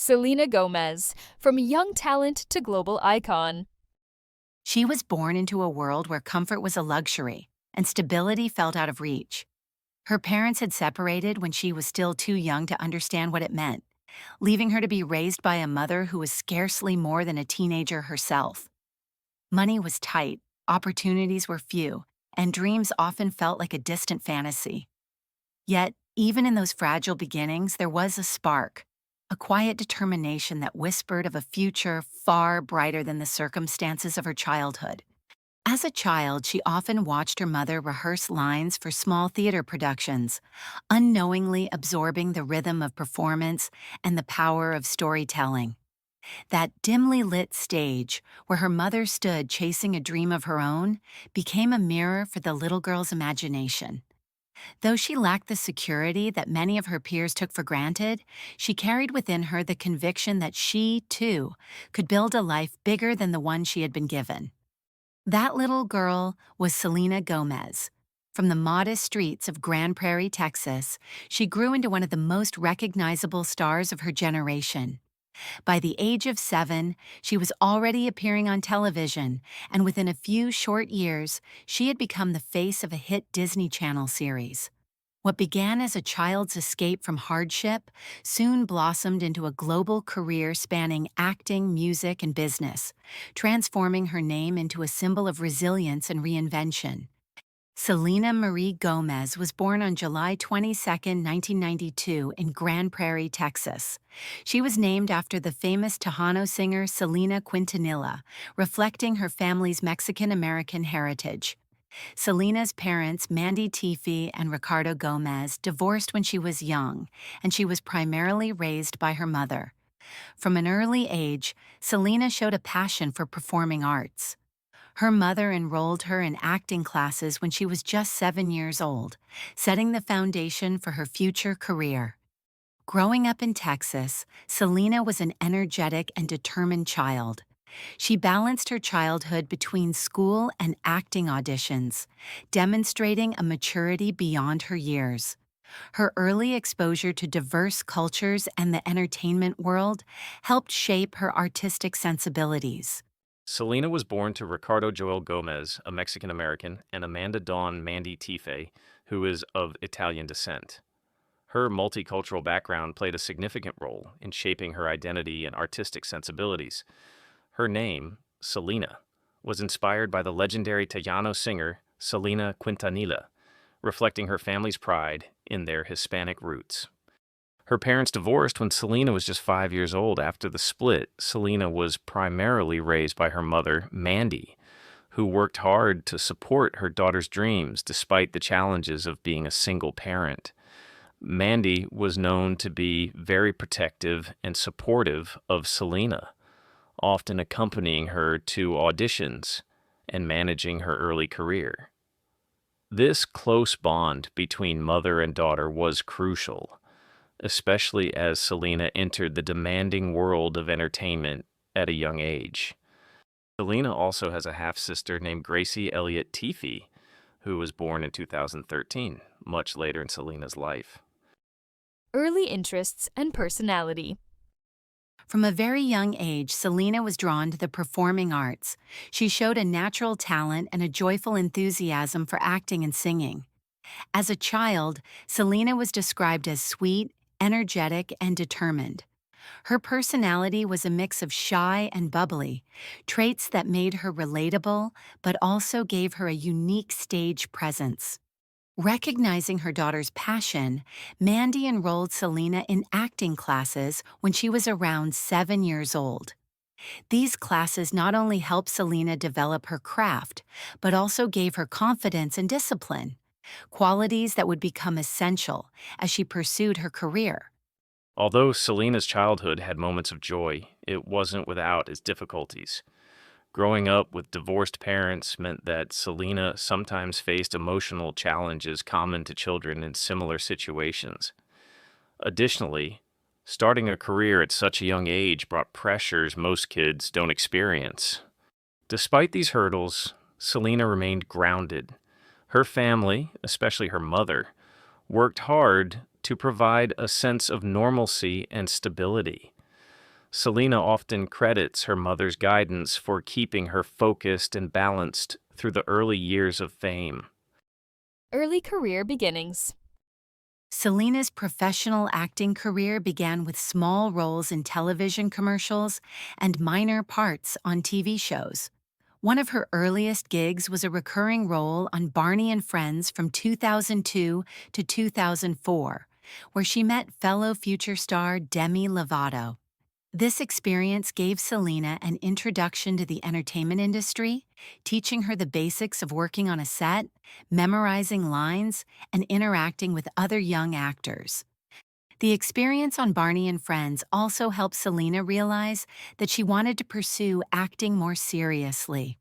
Selena Gomez, from young talent to global icon. She was born into a world where comfort was a luxury and stability felt out of reach. Her parents had separated when she was still too young to understand what it meant, leaving her to be raised by a mother who was scarcely more than a teenager herself. Money was tight, opportunities were few, and dreams often felt like a distant fantasy. Yet, even in those fragile beginnings, there was a spark, a quiet determination that whispered of a future far brighter than the circumstances of her childhood. As a child, she often watched her mother rehearse lines for small theater productions, unknowingly absorbing the rhythm of performance and the power of storytelling. That dimly lit stage, where her mother stood chasing a dream of her own, became a mirror for the little girl's imagination. Though she lacked the security that many of her peers took for granted, she carried within her the conviction that she, too, could build a life bigger than the one she had been given. That little girl was Selena Gomez. From the modest streets of Grand Prairie, Texas, she grew into one of the most recognizable stars of her generation. By the age of 7, she was already appearing on television, and within a few short years, she had become the face of a hit Disney Channel series. What began as a child's escape from hardship soon blossomed into a global career spanning acting, music, and business, transforming her name into a symbol of resilience and reinvention. Selena Marie Gomez was born on July 22, 1992, in Grand Prairie, Texas. She was named after the famous Tejano singer Selena Quintanilla, reflecting her family's Mexican-American heritage. Selena's parents, Mandy Teefee and Ricardo Gomez, divorced when she was young, and she was primarily raised by her mother. From an early age, Selena showed a passion for performing arts. Her mother enrolled her in acting classes when she was just 7 years old, setting the foundation for her future career. Growing up in Texas, Selena was an energetic and determined child. She balanced her childhood between school and acting auditions, demonstrating a maturity beyond her years. Her early exposure to diverse cultures and the entertainment world helped shape her artistic sensibilities. Selena was born to Ricardo Joel Gomez, a Mexican-American, and Amanda Dawn Mandy Teefee, who is of Italian descent. Her multicultural background played a significant role in shaping her identity and artistic sensibilities. Her name, Selena, was inspired by the legendary Tejano singer Selena Quintanilla, reflecting her family's pride in their Hispanic roots. Her parents divorced when Selena was just 5 years old. After the split, Selena was primarily raised by her mother, Mandy, who worked hard to support her daughter's dreams despite the challenges of being a single parent. Mandy was known to be very protective and supportive of Selena, often accompanying her to auditions and managing her early career. This close bond between mother and daughter was crucial, especially as Selena entered the demanding world of entertainment at a young age. Selena also has a half-sister named Gracie Elliott Teefee, who was born in 2013, much later in Selena's life. Early interests and personality. From a very young age, Selena was drawn to the performing arts. She showed a natural talent and a joyful enthusiasm for acting and singing. As a child, Selena was described as sweet, energetic, and determined. Her personality was a mix of shy and bubbly, traits that made her relatable but also gave her a unique stage presence. Recognizing her daughter's passion, Mandy enrolled Selena in acting classes when she was around 7 years old. These classes not only helped Selena develop her craft, but also gave her confidence and discipline, qualities that would become essential as she pursued her career. Although Selena's childhood had moments of joy, it wasn't without its difficulties. Growing up with divorced parents meant that Selena sometimes faced emotional challenges common to children in similar situations. Additionally, starting a career at such a young age brought pressures most kids don't experience. Despite these hurdles, Selena remained grounded. Her family, especially her mother, worked hard to provide a sense of normalcy and stability. Selena often credits her mother's guidance for keeping her focused and balanced through the early years of fame. Early career beginnings. Selena's professional acting career began with small roles in television commercials and minor parts on TV shows. One of her earliest gigs was a recurring role on Barney and Friends from 2002 to 2004, where she met fellow future star Demi Lovato. This experience gave Selena an introduction to the entertainment industry, teaching her the basics of working on a set, memorizing lines, and interacting with other young actors. The experience on Barney and Friends also helped Selena realize that she wanted to pursue acting more seriously.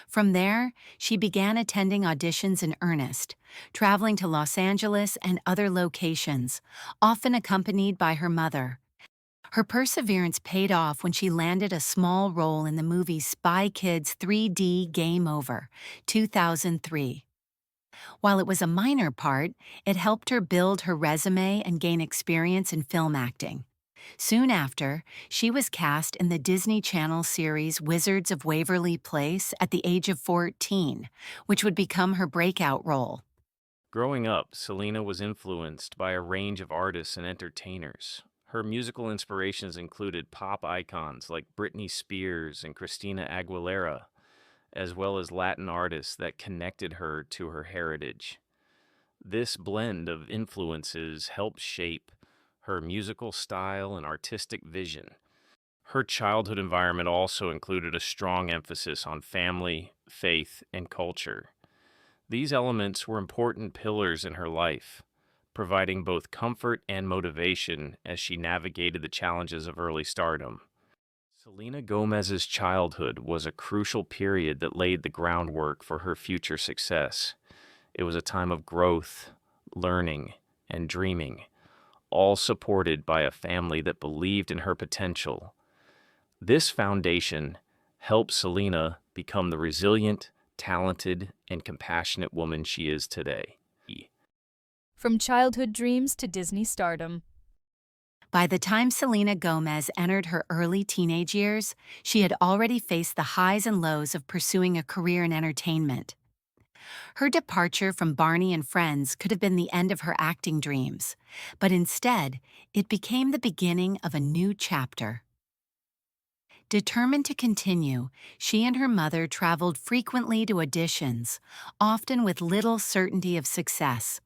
From there, she began attending auditions in earnest, traveling to Los Angeles and other locations, often accompanied by her mother. Her perseverance paid off when she landed a small role in the movie Spy Kids 3D Game Over, 2003. While it was a minor part, it helped her build her resume and gain experience in film acting. Soon after, she was cast in the Disney Channel series Wizards of Waverly Place at the age of 14, which would become her breakout role. Growing up, Selena was influenced by a range of artists and entertainers. Her musical inspirations included pop icons like Britney Spears and Christina Aguilera, as well as Latin artists that connected her to her heritage. This blend of influences helped shape her musical style and artistic vision. Her childhood environment also included a strong emphasis on family, faith, and culture. These elements were important pillars in her life, providing both comfort and motivation as she navigated the challenges of early stardom. Selena Gomez's childhood was a crucial period that laid the groundwork for her future success. It was a time of growth, learning, and dreaming, all supported by a family that believed in her potential. This foundation helped Selena become the resilient, talented, and compassionate woman she is today. From childhood dreams to Disney stardom. By the time Selena Gomez entered her early teenage years, she had already faced the highs and lows of pursuing a career in entertainment. Her departure from Barney and Friends could have been the end of her acting dreams, but instead, it became the beginning of a new chapter. Determined to continue, she and her mother traveled frequently to auditions, often with little certainty of success.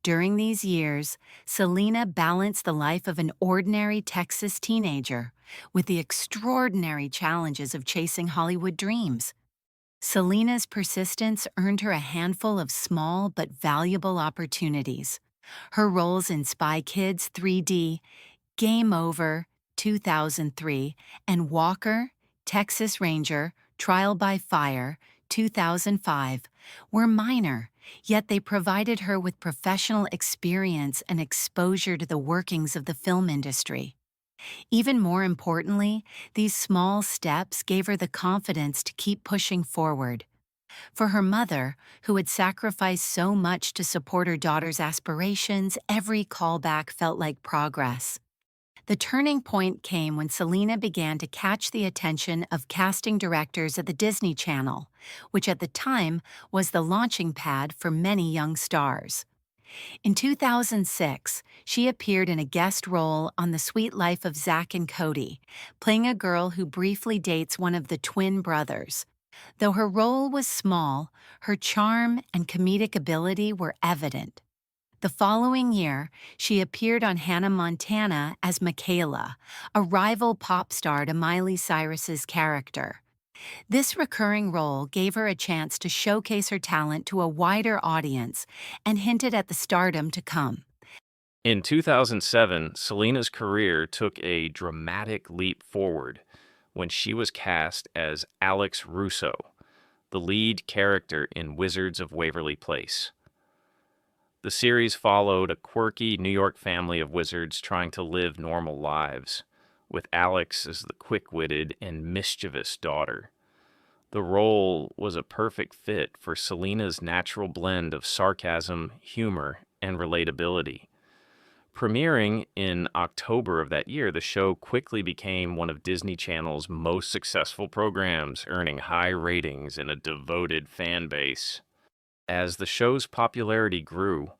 During these years, Selena balanced the life of an ordinary Texas teenager with the extraordinary challenges of chasing Hollywood dreams. Selena's persistence earned her a handful of small but valuable opportunities. Her roles in Spy Kids 3D, Game Over, 2003, and Walker, Texas Ranger, Trial by Fire, 2005, were minor, yet they provided her with professional experience and exposure to the workings of the film industry. Even more importantly, these small steps gave her the confidence to keep pushing forward. For her mother, who had sacrificed so much to support her daughter's aspirations, every callback felt like progress. The turning point came when Selena began to catch the attention of casting directors at the Disney Channel, which at the time was the launching pad for many young stars. In 2006, she appeared in a guest role on The Sweet Life of Zack and Cody, playing a girl who briefly dates one of the twin brothers. Though her role was small, her charm and comedic ability were evident. The following year, she appeared on Hannah Montana as Michaela, a rival pop star to Miley Cyrus's character. This recurring role gave her a chance to showcase her talent to a wider audience and hinted at the stardom to come. In 2007, Selena's career took a dramatic leap forward when she was cast as Alex Russo, the lead character in Wizards of Waverly Place. The series followed a quirky New York family of wizards trying to live normal lives, with Alex as the quick-witted and mischievous daughter. The role was a perfect fit for Selena's natural blend of sarcasm, humor, and relatability. Premiering in October of that year, the show quickly became one of Disney Channel's most successful programs, earning high ratings and a devoted fan base. As the show's popularity grew,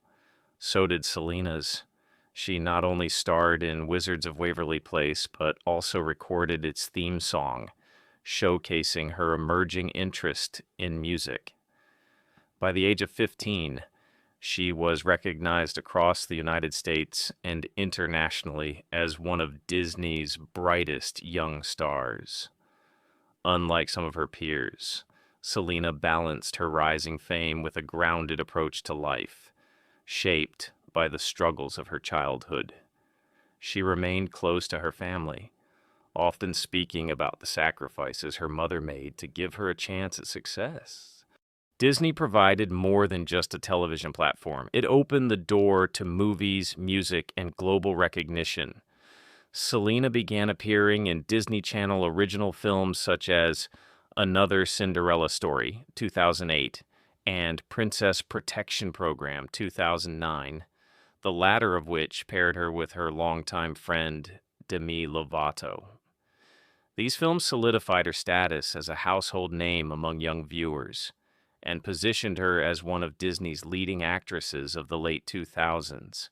so did Selena's. She not only starred in Wizards of Waverly Place, but also recorded its theme song, showcasing her emerging interest in music. By the age of 15, she was recognized across the United States and internationally as one of Disney's brightest young stars. Unlike some of her peers, Selena balanced her rising fame with a grounded approach to life, shaped by the struggles of her childhood. She remained close to her family, often speaking about the sacrifices her mother made to give her a chance at success. Disney provided more than just a television platform. It opened the door to movies, music, and global recognition. Selena began appearing in Disney Channel original films such as Another Cinderella Story, 2008, and Princess Protection Program, 2009, the latter of which paired her with her longtime friend, Demi Lovato. These films solidified her status as a household name among young viewers and positioned her as one of Disney's leading actresses of the late 2000s.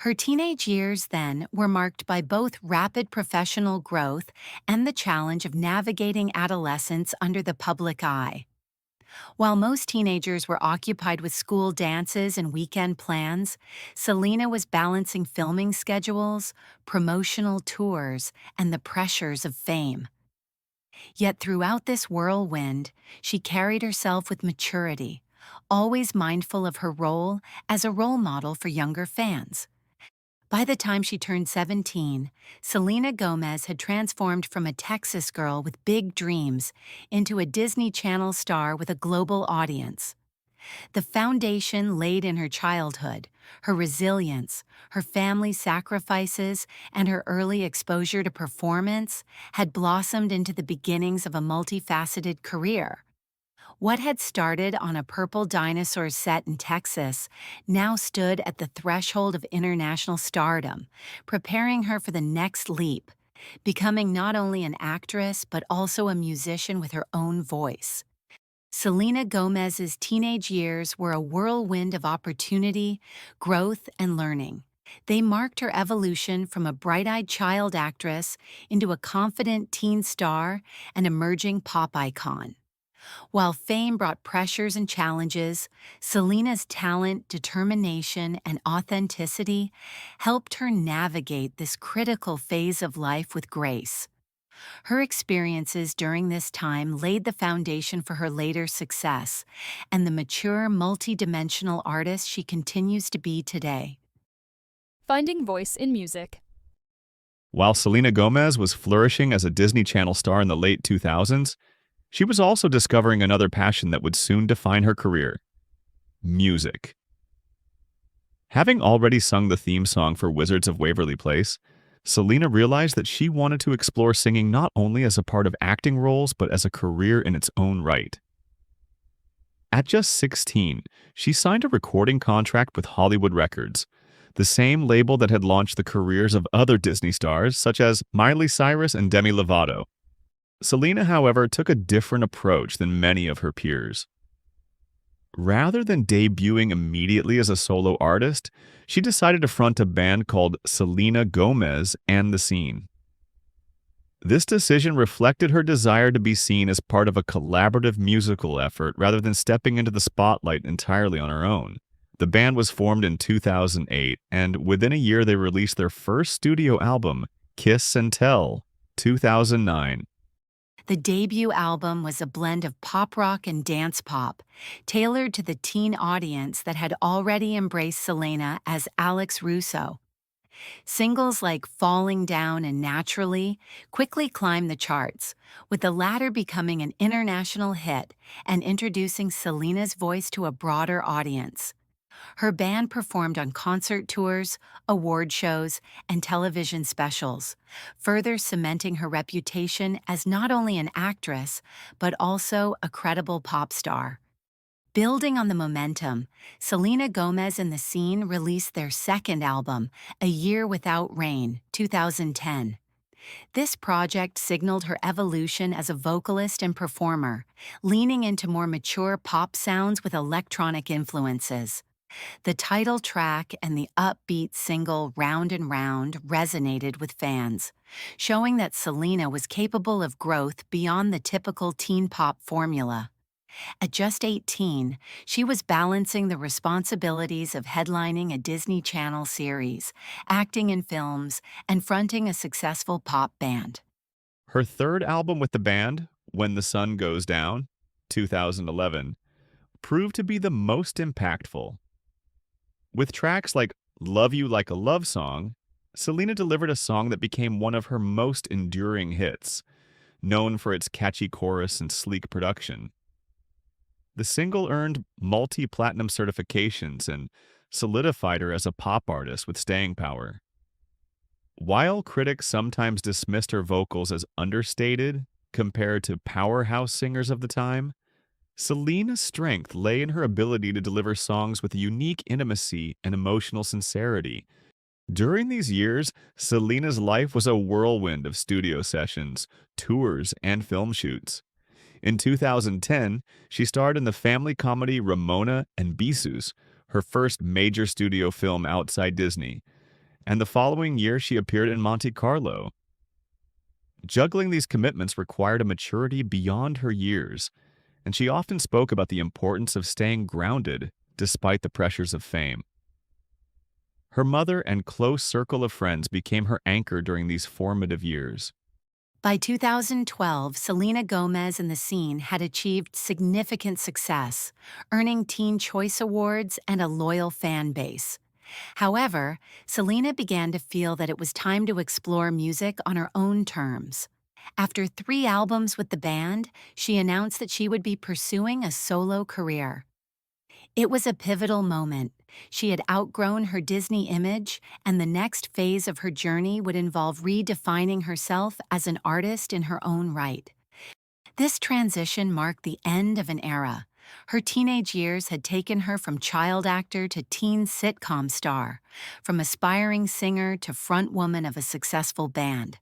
Her teenage years, then, were marked by both rapid professional growth and the challenge of navigating adolescence under the public eye. While most teenagers were occupied with school dances and weekend plans, Selena was balancing filming schedules, promotional tours, and the pressures of fame. Yet throughout this whirlwind, she carried herself with maturity, always mindful of her role as a role model for younger fans. By the time she turned 17, Selena Gomez had transformed from a Texas girl with big dreams into a Disney Channel star with a global audience. The foundation laid in her childhood, her resilience, her family sacrifices, and her early exposure to performance had blossomed into the beginnings of a multifaceted career. What had started on a Purple Dinosaur set in Texas now stood at the threshold of international stardom, preparing her for the next leap, becoming not only an actress but also a musician with her own voice. Selena Gomez's teenage years were a whirlwind of opportunity, growth, and learning. They marked her evolution from a bright-eyed child actress into a confident teen star and emerging pop icon. While fame brought pressures and challenges, Selena's talent, determination, and authenticity helped her navigate this critical phase of life with grace. Her experiences during this time laid the foundation for her later success and the mature, multidimensional artist she continues to be today. Finding voice in music. While Selena Gomez was flourishing as a Disney Channel star in the late 2000s, she was also discovering another passion that would soon define her career: music. Having already sung the theme song for Wizards of Waverly Place, Selena realized that she wanted to explore singing not only as a part of acting roles but as a career in its own right. At just 16, she signed a recording contract with Hollywood Records, the same label that had launched the careers of other Disney stars such as Miley Cyrus and Demi Lovato. Selena, however, took a different approach than many of her peers. Rather than debuting immediately as a solo artist, she decided to front a band called Selena Gomez and the Scene. This decision reflected her desire to be seen as part of a collaborative musical effort rather than stepping into the spotlight entirely on her own. The band was formed in 2008, and within a year they released their first studio album, Kiss and Tell, 2009. The debut album was a blend of pop rock and dance pop, tailored to the teen audience that had already embraced Selena as Alex Russo. Singles like Falling Down and Naturally quickly climbed the charts, with the latter becoming an international hit and introducing Selena's voice to a broader audience. Her band performed on concert tours, award shows, and television specials, further cementing her reputation as not only an actress, but also a credible pop star. Building on the momentum, Selena Gomez and the Scene released their second album, A Year Without Rain, 2010. This project signaled her evolution as a vocalist and performer, leaning into more mature pop sounds with electronic influences. The title track and the upbeat single Round and Round resonated with fans, showing that Selena was capable of growth beyond the typical teen pop formula. At just 18, she was balancing the responsibilities of headlining a Disney Channel series, acting in films, and fronting a successful pop band. Her third album with the band, When the Sun Goes Down, 2011, proved to be the most impactful. With tracks like Love You Like a Love Song, Selena delivered a song that became one of her most enduring hits, known for its catchy chorus and sleek production. The single earned multi-platinum certifications and solidified her as a pop artist with staying power. While critics sometimes dismissed her vocals as understated compared to powerhouse singers of the time, Selena's strength lay in her ability to deliver songs with unique intimacy and emotional sincerity. During these years, Selena's life was a whirlwind of studio sessions, tours, and film shoots. In 2010, she starred in the family comedy Ramona and Bisous, her first major studio film outside Disney, and the following year she appeared in Monte Carlo. Juggling these commitments required a maturity beyond her years, and she often spoke about the importance of staying grounded despite the pressures of fame. Her mother and close circle of friends became her anchor during these formative years. By 2012, Selena Gomez and the Scene had achieved significant success, earning Teen Choice Awards and a loyal fan base. However, Selena began to feel that it was time to explore music on her own terms. After 3 albums with the band, she announced that she would be pursuing a solo career. It was a pivotal moment. She had outgrown her Disney image, and the next phase of her journey would involve redefining herself as an artist in her own right. This transition marked the end of an era. Her teenage years had taken her from child actor to teen sitcom star, from aspiring singer to frontwoman of a successful band.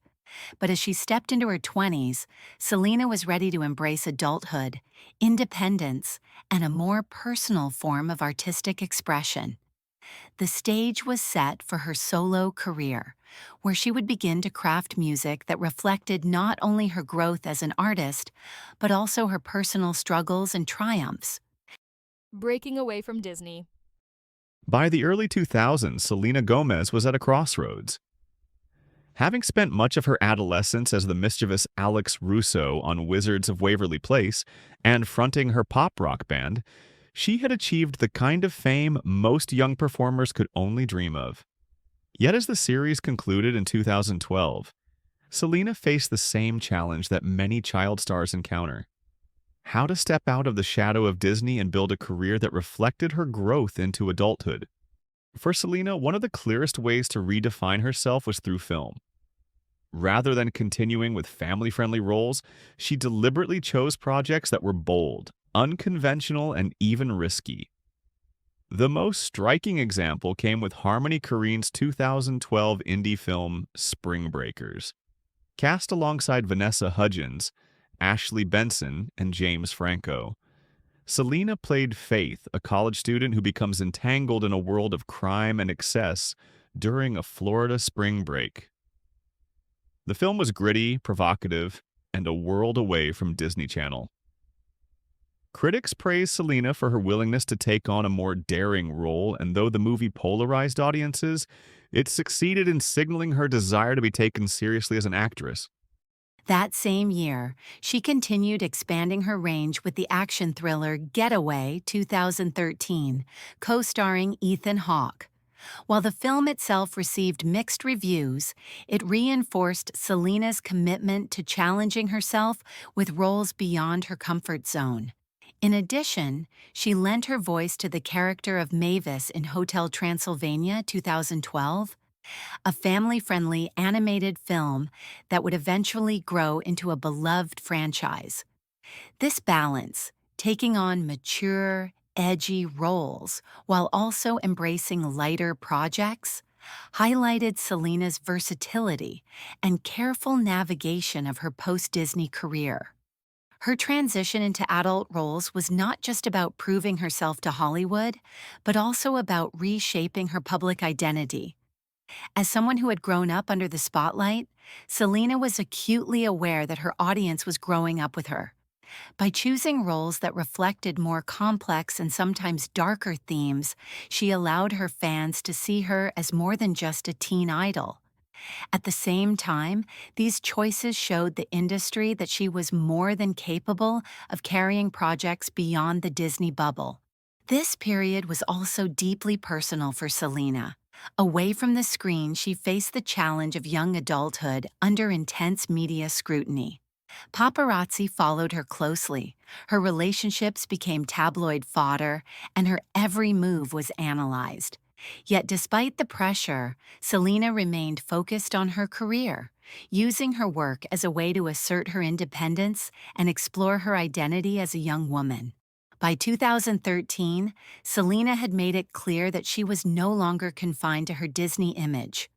But as she stepped into her 20s, Selena was ready to embrace adulthood, independence, and a more personal form of artistic expression. The stage was set for her solo career, where she would begin to craft music that reflected not only her growth as an artist, but also her personal struggles and triumphs. Breaking away from Disney. By the early 2000s, Selena Gomez was at a crossroads. Having spent much of her adolescence as the mischievous Alex Russo on Wizards of Waverly Place and fronting her pop rock band, she had achieved the kind of fame most young performers could only dream of. Yet as the series concluded in 2012, Selena faced the same challenge that many child stars encounter: how to step out of the shadow of Disney and build a career that reflected her growth into adulthood. For Selena, one of the clearest ways to redefine herself was through film. Rather than continuing with family-friendly roles, she deliberately chose projects that were bold, unconventional, and even risky. The most striking example came with Harmony Korine's 2012 indie film Spring Breakers. Cast alongside Vanessa Hudgens, Ashley Benson, and James Franco, Selena played Faith, a college student who becomes entangled in a world of crime and excess during a Florida spring break. The film was gritty, provocative, and a world away from Disney Channel. Critics praised Selena for her willingness to take on a more daring role, and though the movie polarized audiences, it succeeded in signaling her desire to be taken seriously as an actress. That same year, she continued expanding her range with the action thriller Getaway 2013, co-starring Ethan Hawke. While the film itself received mixed reviews, it reinforced Selena's commitment to challenging herself with roles beyond her comfort zone. In addition, she lent her voice to the character of Mavis in Hotel Transylvania 2012, a family-friendly animated film that would eventually grow into a beloved franchise. This balance, taking on mature, edgy roles while also embracing lighter projects highlighted Selena's versatility and careful navigation of her post-Disney career. Her transition into adult roles was not just about proving herself to Hollywood, but also about reshaping her public identity. As someone who had grown up under the spotlight, Selena was acutely aware that her audience was growing up with her. By choosing roles that reflected more complex and sometimes darker themes, she allowed her fans to see her as more than just a teen idol. At the same time, these choices showed the industry that she was more than capable of carrying projects beyond the Disney bubble. This period was also deeply personal for Selena. Away from the screen, she faced the challenge of young adulthood under intense media scrutiny. Paparazzi followed her closely. Her relationships became tabloid fodder, and her every move was analyzed. Yet despite the pressure, Selena remained focused on her career, using her work as a way to assert her independence and explore her identity as a young woman. By 2013, Selena had made it clear that she was no longer confined to her Disney image.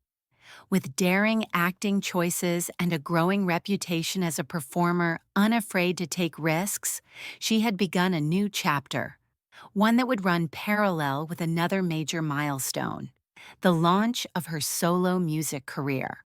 With daring acting choices and a growing reputation as a performer unafraid to take risks, she had begun a new chapter, one that would run parallel with another major milestone, the launch of her solo music career.